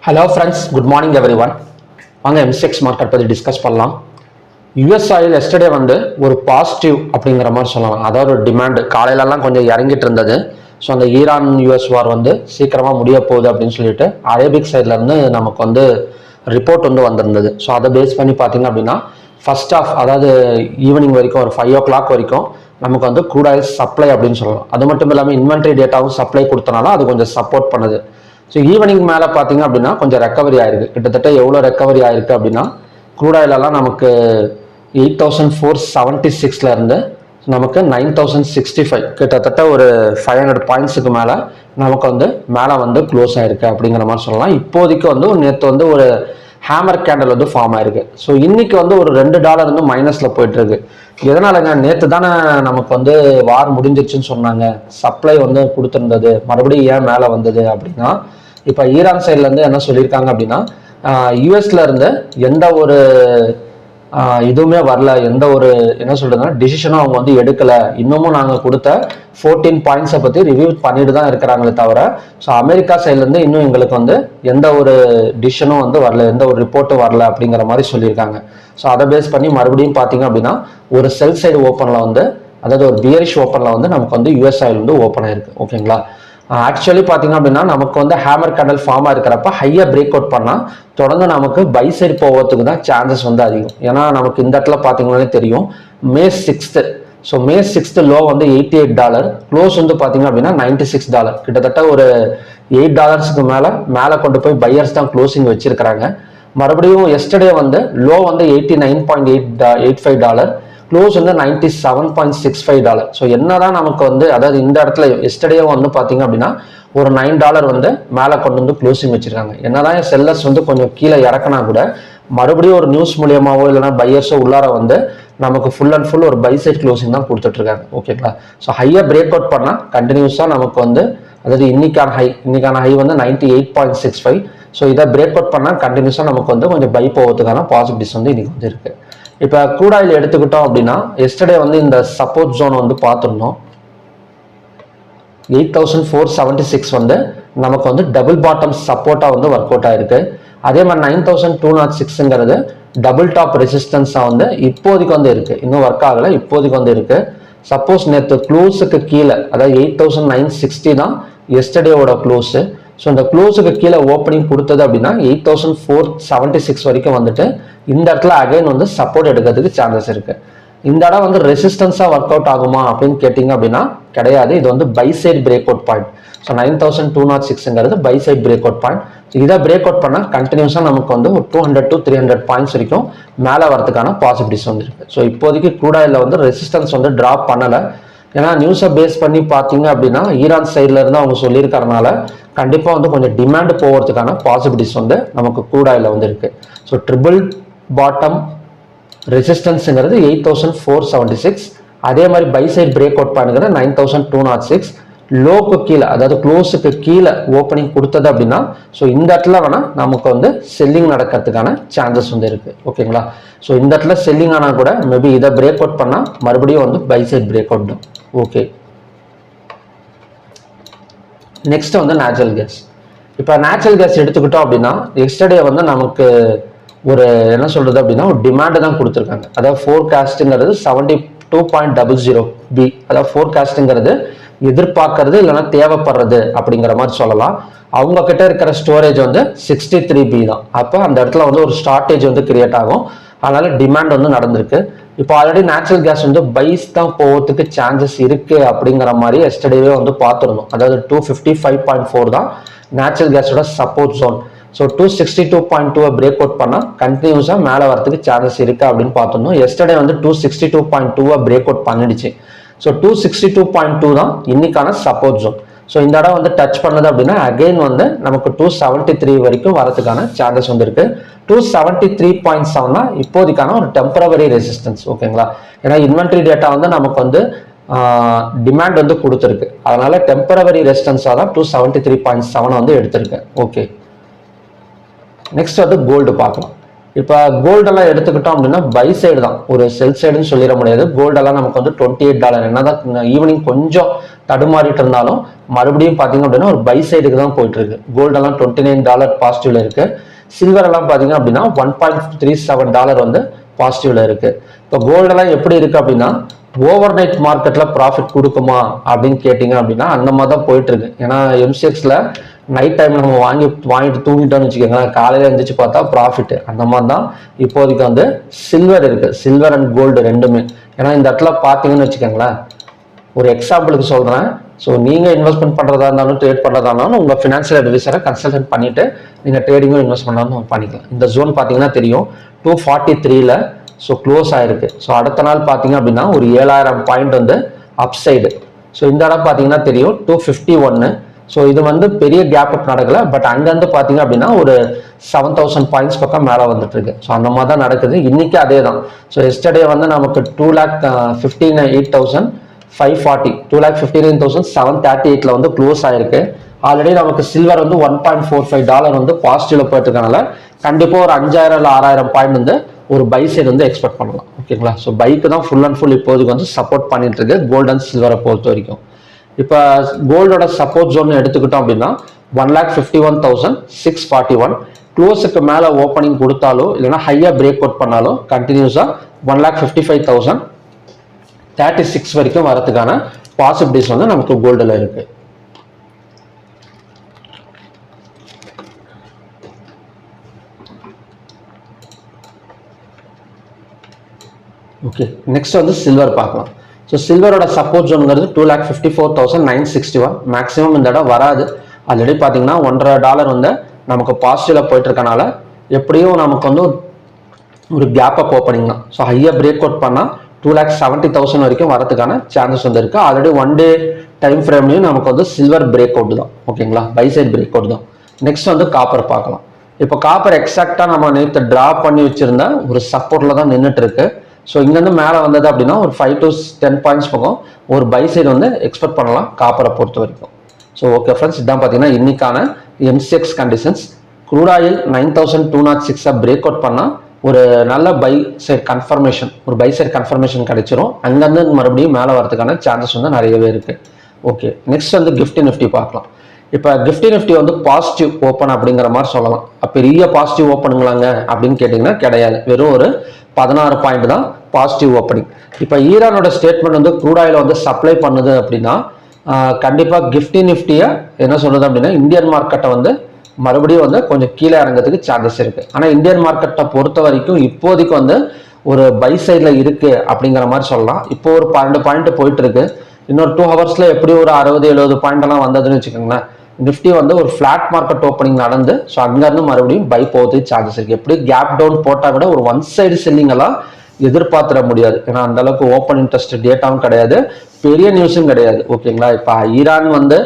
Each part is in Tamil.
Hello friends, good morning every one. வாங்க எம்சிஎக்ஸ் மார்க்கெட் பற்றி டிஸ்கஸ் பண்ணலாம். யூஎஸ் ஆயில் எஸ்டர்டே வந்து ஒரு பாசிட்டிவ் அப்படிங்கிற மாதிரி சொல்லலாம். அதாவது ஒரு டிமாண்டு காலையிலலாம் கொஞ்சம் இறங்கிட்டு இருந்தது. ஸோ அந்த ஈரான் யூஎஸ் வார் வந்து சீக்கிரமாக முடிய போகுது அப்படின்னு சொல்லிட்டு அரேபிக் சைட்லேருந்து நமக்கு வந்து ரிப்போர்ட் வந்து வந்திருந்தது. ஸோ அதை பேஸ் பண்ணி பார்த்தீங்க அப்படின்னா ஃபர்ஸ்ட் ஆஃப் அதாவது ஈவினிங் வரைக்கும் ஒரு 5 o'clock வரைக்கும் நமக்கு வந்து க்ரூட் ஆயில் சப்ளை அப்படின்னு சொல்லலாம். அது மட்டும் இல்லாமல் இன்வென்ட்ரி டேட்டாவும் சப்ளை கொடுத்தனால அது கொஞ்சம் சப்போர்ட் பண்ணுது. ஸோ ஈவினிங் மேலே பார்த்தீங்க அப்படின்னா கொஞ்சம் ரெக்கவரி ஆயிருக்கு. கிட்டத்தட்ட எவ்வளோ ரெக்கவரி ஆயிருக்கு அப்படின்னா க்ரூட் ஆயிலெல்லாம் நமக்கு 8476 இருந்து நமக்கு 9065 கிட்டத்தட்ட ஒரு 500 பாயிண்ட்ஸுக்கு மேலே நமக்கு வந்து மேலே வந்து க்ளோஸ் ஆயிருக்கு அப்படிங்கிற மாதிரி சொல்லலாம். இப்போதைக்கு வந்து நேற்று வந்து ஒரு ஹேமர் கேண்டல் வந்து ஃபார்ம் ஆயிருக்கு. ஸோ இன்னைக்கு வந்து ஒரு $2 வந்து மைனஸில் போயிட்டு இருக்கு. எதனாலங்க? நேற்று தானே நமக்கு வந்து வார் முடிஞ்சிருச்சுன்னு சொன்னாங்க, சப்ளை வந்து கொடுத்துருந்தது, மறுபடியும் ஏன் மேலே வந்தது அப்படின்னா இப்போ ஈரான் சைட்லேருந்து என்ன சொல்லியிருக்காங்க அப்படின்னா யூஎஸ்ல இருந்து எந்த ஒரு இதுவுமே வரல, எந்த ஒரு என்ன சொல்றதுன்னா டிசிஷனும் அவங்க வந்து எடுக்கல. இன்னமும் நாங்கள் கொடுத்த 14 பாயிண்ட்ஸை பற்றி ரிவ்யூ பண்ணிட்டு தான் இருக்கிறாங்களே தவிர ஸோ அமெரிக்கா சைட்லேருந்து இன்னும் எங்களுக்கு வந்து எந்த ஒரு டிசிஷனும் வந்து வரல, எந்த ஒரு ரிப்போர்ட்டும் வரல அப்படிங்கிற மாதிரி சொல்லியிருக்காங்க. ஸோ அதை பேஸ் பண்ணி மறுபடியும் பார்த்தீங்க அப்படின்னா ஒரு செல் சைடு ஓப்பனில் வந்து அதாவது ஒரு பியரிஷ் ஓப்பனில் வந்து நமக்கு வந்து யூஎஸ் ஆயில் வந்து ஓப்பன் ஆயிருக்கு. ஓகேங்களா? ஆக்சுவலி பார்த்தீங்க அப்படின்னா நமக்கு வந்து ஹேமர் கேண்டல் ஃபார்மாக இருக்கிறப்ப ஹையாக பிரேக் அவுட் பண்ணால் தொடர்ந்து நமக்கு பை சைடு போகிறதுக்கு தான் சான்சஸ் வந்து அதிகம். ஏன்னா நமக்கு இந்த இடத்துல பார்த்தீங்கன்னாலே தெரியும் May 6th. So May 6th low வந்து $88, க்ளோஸ் வந்து பார்த்தீங்க அப்படின்னா $96. கிட்டத்தட்ட ஒரு $8 மேலே கொண்டு போய் பையர்ஸ் தான் க்ளோசிங் வச்சிருக்கிறாங்க. மறுபடியும் எஸ்டர்டே வந்து லோ வந்து $89.85, க்ளோஸ் வந்து $97.65. ஸோ என்னதான் நமக்கு வந்து அதாவது இந்த இடத்துல எஸ்டர்டே வந்து பார்த்தீங்க அப்படின்னா ஒரு $9 வந்து மேலே கொண்டு வந்து க்ளோசிங் வச்சிருக்காங்க. என்னதான் செல்லர்ஸ் வந்து கொஞ்சம் கீழே இறக்கினா கூட மறுபடியும் ஒரு நியூஸ் மூலியமாவோ இல்லைன்னா பையர்ஸோ உள்ளார வந்து நமக்கு ஃபுல் அண்ட் ஃபுல் ஒரு பை சைட் க்ளோசிங் தான் கொடுத்துட்டு இருக்காங்க. ஓகேங்களா? ஸோ ஹையாக பிரேக் அவுட் பண்ணால் கண்டினியூஸாக நமக்கு வந்து அதாவது இன்னைக்கான ஹை வந்து 98.65. ஸோ இதை பிரேக் அவுட் பண்ணால் கண்டினியூஸாக நமக்கு வந்து கொஞ்சம் பை போகிறதுக்கான பாசிபிலிட்டிஸ் வந்து இன்னைக்கு வந்து இருக்கு. இப்போ க்ரூட் ஆயில் எடுத்துக்கிட்டோம் அப்படின்னா எஸ்டர்டே வந்து இந்த சப்போர்ட் ஜோன் வந்து பார்த்துருந்தோம். 8476 வந்து நமக்கு வந்து டபுள் பாட்டம் சப்போர்ட்டாக வந்து ஒர்க் அவுட் ஆயிருக்கு. அதே மாதிரி 9206ங்கிறது டபுள் டாப் ரெசிஸ்டன்ஸாக வந்து இப்போதைக்கு வந்து இருக்கு. இன்னும் ஒர்க் ஆகலை, இப்போதைக்கு வந்து இருக்கு. சப்போஸ் நேற்று க்ளோஸுக்கு கீழே அதாவது 8960 தான் எஸ்டர்டேவோட க்ளோஸு. ஸோ இந்த க்ளோஸுக்கு கீழே ஓப்பனிங் கொடுத்தது அப்படின்னா 8476 வரைக்கும் வந்துட்டு இந்த இடத்துல அகைன் வந்து சப்போர்ட் எடுக்கிறதுக்கு சான்சஸ் இருக்கு. இந்த இடம் வந்து ரெசிஸ்டன்ஸாக ஒர்க் அவுட் ஆகுமா அப்படின்னு கேட்டிங்க அப்படின்னா கிடையாது. இது வந்து buy side break out point. So 9206ங்கிறது buy side break out point. இதை பிரேக் அவுட் பண்ணால் கண்டினியூஸாக நமக்கு வந்து ஒரு 200 to 300 பாயிண்ட்ஸ் வரைக்கும் மேலே வரதுக்கான பாசிபிலிட்டிஸ் வந்து இருக்கு. ஸோ இப்போதைக்கு க்ரூட் ஆயிலில் வந்து ரெசிஸ்டன்ஸ் வந்து ட்ராப் பண்ணலை. ஏன்னா நியூஸை பேஸ் பண்ணி பார்த்தீங்க அப்படின்னா ஈரான் சைட்ல இருந்து அவங்க சொல்லியிருக்கறனால கண்டிப்பாக வந்து கொஞ்சம் டிமாண்ட் போகிறதுக்கான பாசிபிலிட்டிஸ் வந்து நமக்கு க்ரூட் ஆயிலில் வந்து இருக்கு. ஸோ ட்ரிபிள் பாட்டம் ரெசிஸ்டன்ஸுங்கிறது 8476. அதே மாதிரி பை சைட் பிரேக் அவுட் பண்ணுங்கிறது 9206. லோக்கு கீழே அதாவது க்ளோஸுக்கு கீழே ஓப்பனிங் கொடுத்தது அப்படின்னா ஸோ இந்த இடத்துல வேணால் நமக்கு வந்து செல்லிங் நடக்கிறதுக்கான சான்சஸ் வந்து இருக்கு. ஓகேங்களா? ஸோ இந்த இடத்துல செல்லிங் ஆனால் கூட மேபி இதை பிரேக் அவுட் பண்ணால் மறுபடியும் வந்து பை சைட் பிரேக் அவுட் தான். ஓகே, நெக்ஸ்ட் வந்து நேச்சுரல் கேஸ். இப்போ நேச்சுரல் கேஸ் எடுத்துக்கிட்டோம் அப்படின்னா எஸ்டர்டே வந்து நமக்கு ஒரு என்ன சொல்றது அப்படின்னா ஒரு டிமாண்டு தான் கொடுத்துருக்காங்க. அதாவது ஃபோர்காஸ்ட்டுங்கிறது 72.00B. அதாவது ஃபோர்காஸ்ட்டுங்கிறது எதிர்பார்க்கறது இல்லைன்னா தேவைப்படுறது அப்படிங்கிற மாதிரி சொல்லலாம். அவங்க கிட்ட இருக்கிற ஸ்டோரேஜ் வந்து 63B தான். அப்போ அந்த இடத்துல வந்து ஒரு ஷார்டேஜ் வந்து கிரியேட் ஆகும். அதனால டிமாண்ட் வந்து நடந்திருக்கு. இப்போ ஆல்ரெடி நேச்சுரல் கேஸ் வந்து பைஸ் தான் போகிறதுக்கு சான்சஸ் இருக்கு அப்படிங்கிற மாதிரி எஸ்டர்டேவே வந்து பார்த்துருந்தோம். அதாவது 255.4 தான் நேச்சுரல் கேஸோட support zone. So 262.2 break out பண்ணால் கண்டினியூஸாக மேலே வரதுக்கு சான்சஸ் இருக்கு அப்படின்னு பார்த்துருந்தோம். எஸ்டர்டே வந்து 262.2 பிரேக் அவுட் பண்ணிடுச்சு. ஸோ 262.2 தான் இன்னைக்கான சப்போர்ட் ஜோன். ஸோ இந்த இடம் வந்து டச் பண்ணது அப்படின்னா அகெயின் வந்து நமக்கு 273 வரைக்கும் வரதுக்கான சான்சஸ் வந்து இருக்கு. 273.7 தான் இப்போதைக்கான ஒரு டெம்பரவரி ரெசிஸ்டன்ஸ். ஓகேங்களா? ஏன்னா இன்வென்ட்ரி டேட்டா வந்து நமக்கு வந்து டிமாண்ட் வந்து கொடுத்துருக்கு. அதனால டெம்பரவரி ரெசிஸ்டன்ஸாக தான் 273.7 வந்து எடுத்திருக்கு. ஓகே, நெக்ஸ்ட் வந்து கோல்டு பார்க்கலாம். இப்போ கோல்டெல்லாம் எடுத்துக்கிட்டோம் அப்படின்னா பை சைடு தான், ஒரு செல் சைடுன்னு சொல்லிட முடியாது. கோல்டெல்லாம் நமக்கு வந்து $28 என்னதான் ஈவினிங் கொஞ்சம் தடுமாறிட்டு இருந்தாலும் மறுபடியும் பார்த்தீங்க அப்படின்னா ஒரு பை சைடுக்கு தான் போயிட்டு இருக்கு. கோல்டெல்லாம் $29 பாசிட்டிவ்ல இருக்கு. சில்வர் எல்லாம் பார்த்தீங்க அப்படின்னா $1.37 வந்து பாசிட்டிவ்ல இருக்கு. இப்போ கோல்டெல்லாம் எப்படி இருக்கு அப்படின்னா ஓவர் நைட் மார்க்கெட்ல ப்ராஃபிட் கொடுக்குமா அப்படின்னு கேட்டீங்க அப்படின்னா அந்த மாதிரி தான் போயிட்டு இருக்கு. ஏன்னா எம்சிஎக்ஸ்ல நைட் டைம் நம்ம வாங்கிட்டு தூங்கிட்டோம்னு வச்சுக்கோங்க, காலையில எழுந்திரிச்சு பார்த்தா ப்ராஃபிட். அந்த மாதிரி தான் இப்போதைக்கு வந்து சில்வர் இருக்கு, சில்வர் அண்ட் கோல்டு ரெண்டுமே. ஏன்னா இந்த இடத்துல பார்த்தீங்கன்னு வச்சுக்கோங்களேன், ஒரு எக்ஸாம்பிளுக்கு சொல்றேன். ஸோ நீங்க இன்வெஸ்ட்மெண்ட் பண்றதா இருந்தாலும் ட்ரேட் பண்றதா இருந்தாலும் உங்க ஃபினான்ஷியல் அட்வைசரை கன்சல்டன்ட் பண்ணிட்டு நீங்க ட்ரேடிங்கும் இன்வெஸ்ட் பண்ணாலும் பண்ணிக்கலாம். இந்த ஜோன் பார்த்தீங்கன்னா தெரியும் 243ல ஸோ க்ளோஸ் ஆயிருக்கு. ஸோ அடுத்த நாள் பார்த்தீங்க அப்படின்னா ஒரு 7000 பாயிண்ட் வந்து அப் சைடு. ஸோ இந்த இடம் பார்த்தீங்கன்னா தெரியும் 251. ஸோ இது வந்து பெரிய கேப் அப் நடக்கல, பட் அங்கேருந்து பார்த்தீங்க அப்படின்னா ஒரு 7000 பாயிண்ட்ஸ் பக்கம் மேலே வந்துட்டு இருக்கு. ஸோ அந்த மாதிரி தான் நடக்குது. இன்னைக்கு அதே தான். ஸோ எஸ்டர்டே வந்து நமக்கு 2,59,540 2,59,738 வந்து க்ளோஸ் ஆயிருக்கு. ஆல்ரெடி நமக்கு சில்வர் வந்து $1.45 வந்து பாசிட்டிவ்ல போயிட்டு இருக்கனால கண்டிப்பாக ஒரு 5000 இல்லை 6000 பாயிண்ட் வந்து ஒரு பை சைடு வந்து எக்ஸ்பெக்ட் பண்ணலாம். ஓகேங்களா? ஸோ பைக்கு தான் ஃபுல் அண்ட் ஃபுல் இப்போதைக்கு வந்து சப்போர்ட் பண்ணிட்டு இருக்கு கோல்டு அண்ட் சில்வரை பொறுத்த வரைக்கும். இப்போ கோல்டோட சப்போர்ட் ஜோன் எடுத்துக்கிட்டோம் அப்படின்னா 1,51,641 க்ளோஸுக்கு மேலே ஓப்பனிங் கொடுத்தாலோ இல்லைன்னா ஹையாக பிரேக் அவுட் பண்ணாலும் கண்டினியூஸாக 1,55,036 வரைக்கும் வரதுக்கான பாசிபிலிட்டிஸ் வந்து நமக்கு கோல்டில் இருக்கு. ஓகே, நெக்ஸ்ட் வந்து சில்வர் பார்க்கலாம். ஸோ சில்வரோட சப்போர்ட் ஜோனுங்கிறது 2,54,961. மேக்ஸிமம் இந்த இடம் வராது. ஆல்ரெடி பார்த்தீங்கன்னா $1.5 வந்து நமக்கு பாசிட்டிவ்ல போயிட்டு இருக்கனால எப்படியும் நமக்கு வந்து ஒரு கேப் அப் ஓப்பனிங் தான். ஸோ ஹையாக பிரேக் அவுட் பண்ணால் 2,70,000 வரைக்கும் வரதுக்கான சான்சஸ் வந்து இருக்கு. ஆல்ரெடி 1 டே டைம் ஃப்ரேம்லையும் நமக்கு வந்து சில்வர் பிரேக் அவுட் தான். ஓகேங்களா? பை சைட் பிரேக் அவுட் தான். நெக்ஸ்ட் வந்து காப்பர் பார்க்கலாம். இப்போ காப்பர் எக்ஸாக்டாக நம்ம நேற்று ட்ரா பண்ணி வச்சிருந்த ஒரு சப்போர்ட்ல தான் நின்றுட்டு இருக்கு. ஸோ இங்கேருந்து மேலே வந்தது அப்படின்னா ஒரு 5 to 10 பாயிண்ட்ஸ் பக்கம் ஒரு பை சைடு வந்து எக்ஸ்பெக்ட் பண்ணலாம் காப்பரை பொறுத்த வரைக்கும். ஸோ ஓகே ஃப்ரெண்ட்ஸ், இதான் பார்த்தீங்கன்னா இன்னைக்கான MCX conditions. Crude oil 9,206 break out பண்ணால் ஒரு நல்ல பை சைட் கன்ஃபர்மேஷன், ஒரு பை சைட் கன்ஃபர்மேஷன் கிடைச்சிரும். அங்கேருந்து மறுபடியும் மேலே வரதுக்கான சான்சஸ் வந்து நிறையவே இருக்கு. ஓகே, நெக்ஸ்ட் வந்து கிஃப்டி நிஃப்டி பார்க்கலாம். இப்போ கிஃப்டி நிஃப்டி வந்து பாசிட்டிவ் ஓப்பன் அப்படிங்கிற மாதிரி சொல்லலாம். பெரிய பாசிட்டிவ் ஓப்பனுங்களாங்க அப்படின்னு கேட்டிங்கன்னா கிடையாது. வெறும் ஒரு 16 பாயிண்ட் தான் பாசிட்டிவ் ஓப்பனிங். இப்போ ஈரானோட ஸ்டேட்மெண்ட் வந்து க்ரூட் ஆயில் வந்து சப்ளை பண்ணுது அப்படின்னா கண்டிப்பாக கிஃப்டி நிஃப்டியை என்ன சொல்றது அப்படின்னா இந்தியன் மார்க்கெட்டை வந்து மறுபடியும் வந்து கொஞ்சம் கீழே இறங்கிறதுக்கு சான்சஸ் இருக்கு. ஆனால் இந்தியன் மார்க்கெட்டை பொறுத்த வரைக்கும் இப்போதைக்கு வந்து ஒரு பை சைடில் இருக்கு அப்படிங்கிற மாதிரி சொல்லலாம். இப்போ ஒரு 12 பாயிண்ட் போயிட்டு இருக்கு. இன்னொரு 2 ஹவர்ஸ்ல எப்படி ஒரு 60-70 பாயிண்ட் எல்லாம் வந்ததுன்னு வச்சுக்கோங்களேன். நிஃப்டி வந்து ஒரு ஃபிளாட் மார்க்கெட் ஓப்பனிங் நடந்து ஸோ அங்கேருந்து மறுபடியும் பை போகிறதுக்கு சான்சஸ் இருக்கு. எப்படி கேப் டவுன் போட்டால் கூட ஒரு ஒன் சைடு செல்லிங் எல்லாம் எதிர்பார்த்துட முடியாது. ஏன்னா அந்த அளவுக்கு ஓப்பன் இன்ட்ரெஸ்ட் டேட்டாவும் கிடையாது, பெரிய நியூஸும் கிடையாது. ஓகேங்களா? இப்போ ஈரான் வந்து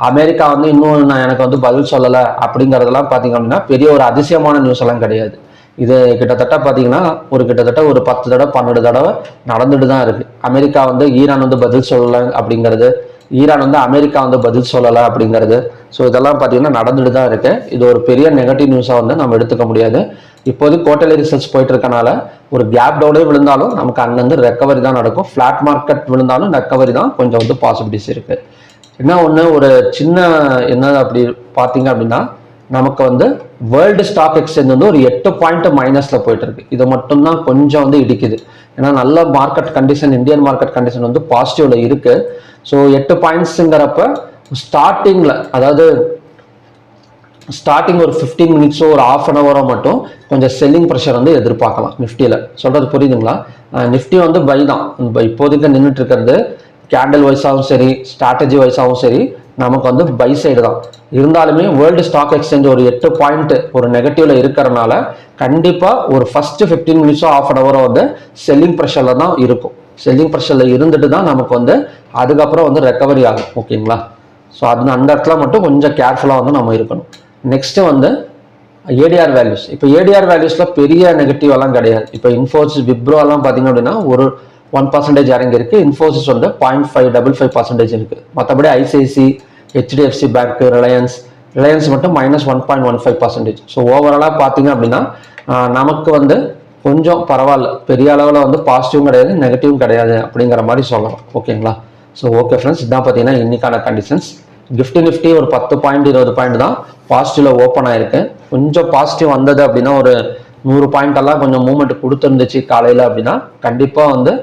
அமெரிக்கா வந்து இன்னும் எனக்கு வந்து பதில் சொல்லலை அப்படிங்கிறதெல்லாம் பார்த்தீங்க அப்படின்னா பெரிய ஒரு அதிசயமான நியூஸ் எல்லாம் கிடையாது. இது கிட்டத்தட்ட பார்த்தீங்கன்னா கிட்டத்தட்ட ஒரு 10 தடவை 12 தடவை நடந்துட்டு தான் இருக்கு. அமெரிக்கா வந்து ஈரான் வந்து பதில் சொல்லலை அப்படிங்கிறது, ஈரான் வந்து அமெரிக்கா வந்து பதில் சொல்லலை அப்படிங்கிறது. ஸோ இதெல்லாம் பார்த்தீங்கன்னா நடந்துட்டு தான் இருக்கு. இது ஒரு பெரிய நெகட்டிவ் நியூஸாக வந்து நம்ம எடுத்துக்க முடியாது. இப்போதைக்கு குவார்ட்டர்லி ரிசல்ட்ஸ் போயிட்டு இருக்கனால ஒரு கேப் டவுனே விழுந்தாலும் நமக்கு அங்கேருந்து ரெக்கவரி தான் நடக்கும். ஃபிளாட் மார்க்கெட் விழுந்தாலும் ரெக்கவரி தான் கொஞ்சம் வந்து பாசிபிலிட்டிஸ் இருக்கு. என்ன ஒன்று ஒரு சின்ன என்ன அப்படி பார்த்தீங்க அப்படின்னா நமக்கு வந்து வேர்ல்டு ஸ்டாக் எக்ஸ்சேஞ்ச் வந்து ஒரு 8 பாயிண்ட் மைனஸ்ல போயிட்டு இருக்கு. இது மட்டும்தான் கொஞ்சம் வந்து இடிக்குது. ஏன்னா நல்ல market condition, Indian market condition வந்து பாசிட்டிவ்ல இருக்கு. ஸோ 8 பாயிண்ட்ஸுங்கிறப்ப ஸ்டார்டிங்ல, அதாவது ஸ்டார்டிங் ஒரு 15 மினிட்ஸோ ஒரு ½ அன் ஹவரோ மட்டும் கொஞ்சம் செல்லிங் ப்ரெஷர் வந்து எதிர்பார்க்கலாம் நிஃப்டியில். சொல்றது புரியுதுங்களா? நிஃப்டி வந்து பை தான் இப்போதைக்கு நின்றுட்டு இருக்கிறது. கேண்டில் வைஸாகவும் சரி, ஸ்ட்ராட்டஜி வைஸாகவும் சரி நமக்கு வந்து பை சைடு தான். இருந்தாலுமே வேர்ல்டு ஸ்டாக் எக்ஸ்சேஞ்ச் ஒரு 8 பாயிண்ட் ஒரு நெகட்டிவ்ல இருக்கிறனால கண்டிப்பாக ஒரு ஃபர்ஸ்ட் 15 மினிட்ஸோ ½ அன் ஹவரோ வந்து செல்லிங் ப்ரெஷர்ல தான் இருக்கும். செல்லிங் ப்ரெஷர்ல இருந்துட்டு தான் நமக்கு வந்து அதுக்கப்புறம் வந்து ரெக்கவரி ஆகும். ஓகேங்களா? ஸோ அது அந்த இடத்துல மட்டும் கொஞ்சம் கேர்ஃபுல்லாக வந்து நம்ம இருக்கணும். நெக்ஸ்ட் வந்து ஏடிஆர் வேல்யூஸ். இப்போ ஏடிஆர் வேல்யூஸ்ல பெரிய நெகட்டிவ் எல்லாம் கிடையாது. இப்போ இன்ஃபோசிஸ், விப்ரோ எல்லாம் பார்த்தீங்க அப்படின்னா ஒரு 1% இறங்கி இருக்கு. இன்ஃபோசிஸ் வந்து 0.555% இருக்கு. மற்றபடி ஐசிஐசி, ஹெச்டிஎஃப்சி பேங்க், ரிலையன்ஸ் மட்டும் -1.15%. ஸோ ஓவராலாக பார்த்தீங்க அப்படின்னா நமக்கு வந்து கொஞ்சம் பரவாயில்ல, பெரிய அளவில் வந்து பாசிட்டிவும் கிடையாது நெகட்டிவும் கிடையாது அப்படிங்கிற மாதிரி சொல்லலாம். ஓகேங்களா? ஸோ ஓகே ஃப்ரெண்ட்ஸ், இதான் பார்த்தீங்கன்னா இன்னைக்கான கண்டிஷன்ஸ். நிஃப்டி ஒரு 10 பாயிண்ட் 20 பாயிண்ட் தான் பாசிட்டிவ்ல ஓப்பன் ஆயிருக்கு. கொஞ்சம் பாசிட்டிவ் வந்தது அப்படின்னா ஒரு 100 பாயிண்ட் எல்லாம் கொஞ்சம் மூவ்மெண்ட் கொடுத்துருந்துச்சு காலையில் அப்படின்னா கண்டிப்பாக வந்து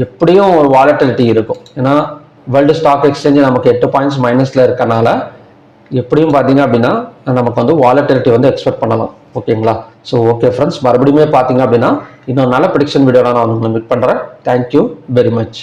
எப்படியும் ஒரு வாலட்டிலிட்டி இருக்கும். ஏன்னா வேர்ல்டு ஸ்டாக் எக்ஸ்சேஞ்ச் நமக்கு 8 பாயிண்ட்ஸ் மைனஸில் இருக்கனால எப்படியும் பார்த்தீங்க அப்படின்னா நமக்கு வந்து வாலட்டிலிட்டி வந்து எக்ஸ்பெக்ட் பண்ணலாம். ஓகேங்களா? ஸோ ஓகே ஃப்ரெண்ட்ஸ், மறுபடியும் பார்த்தீங்க அப்படின்னா இன்னும் நல்ல ப்ரெடிக்ஷன் வீடியோவில் நான் உங்களை மீட் பண்ணுறேன். Thank you very much.